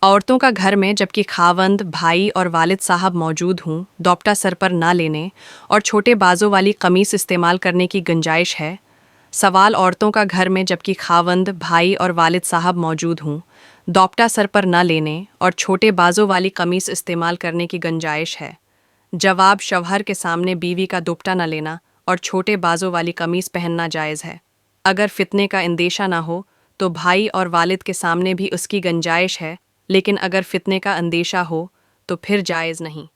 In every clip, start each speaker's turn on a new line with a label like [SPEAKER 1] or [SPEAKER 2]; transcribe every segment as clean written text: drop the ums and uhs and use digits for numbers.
[SPEAKER 1] औरतों का घर में जबकि खावंद भाई और वालिद साहब मौजूद हों दोपटा सर पर ना लेने और छोटे बाजों वाली कमीज इस्तेमाल करने की गुंजाइश है। सवाल औरतों का घर में जबकि खावंद भाई और वालिद साहब मौजूद हों दोपटा सर पर ना लेने और छोटे बाजों वाली कमीज इस्तेमाल करने की गुंजाइश है। जवाब शवहर के सामने बीवी का दुपट्टा न लेना और छोटे बाजों वाली कमीज पहनना जायज़ है। अगर फितने का अंदेशा ना हो तो भाई और वालिद के सामने भी उसकी गुंजाइश है, लेकिन अगर फितने का अंदेशा हो तो फिर जायज़ नहीं।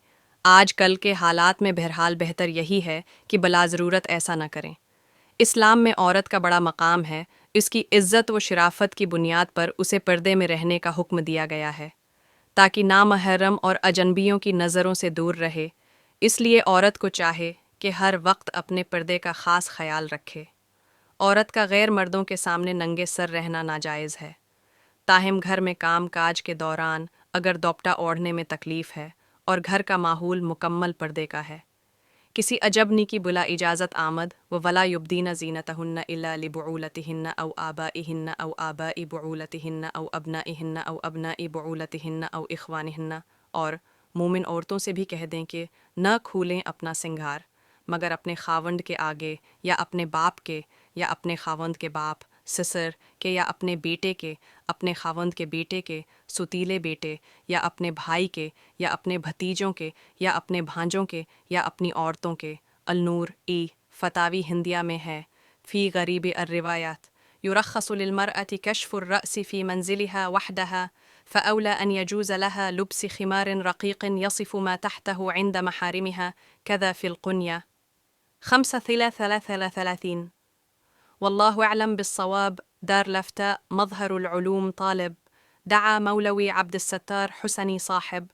[SPEAKER 1] आज कल के हालात में बहरहाल बेहतर यही है कि बला ज़रूरत ऐसा न करें। इस्लाम में औरत का बड़ा मकाम है, इसकी इज़्ज़त व शराफत की बुनियाद पर उसे पर्दे में रहने का हुक्म दिया गया है ताकि नामहरम और अजनबियों की नज़रों से दूर रहे। इसलिए औरत को चाहे कि हर वक्त अपने पर्दे का ख़ास ख्याल रखे। औरत का गैर मर्दों के सामने नंगे सर रहना नाजायज़ है। ताहिम घर में काम काज के दौरान अगर दोपटा ओढ़ने में तकलीफ़ है और घर का माहौल मुकम्मल पर्दे का है, किसी अजबनी की बुला इजाज़त आमद व वला युब्दीना ज़ीनतहुन्ना इल्ला लिबुऊलतिहिन्ना औ आबाइहिन्ना औ आबाइ बुऊलतिहिन्ना औ अबनाइहिन्ना औ अबनाइ बुऊलतिहिन्ना औ इख्वानिहिन्ना। और मोमिन औरतों से भी कह दें कि न खूलें अपना सिंगार मगर अपने खावंड के आगे या अपने बाप के या अपने खावंद के बाप ससुर के या अपने बेटे के अपने खावंद के बेटे के सुतीले बेटे या अपने भाई के या अपने भतीजों के या अपने भांजों के या अपनी औरतों के। अलनूर ई फतावी हिंदिया में है फ़ी गरीब अर्रिवायात युरख्खसु लिलमरअति कश्फुर रअसी फ़ी मंजिलिहा वहदहा फ़अौला अन यजूज़ लहा लुब्स खिमार रक़ीक़ यसिफ़ मा तहतहु इंद महारिमिहा कज़ा फ़िल क़ुन्या 5/3/33। والله أعلم بالصواب. دار لفتاء مظهر العلوم طالب. دعا مولوي عبد الستار حسني صاحب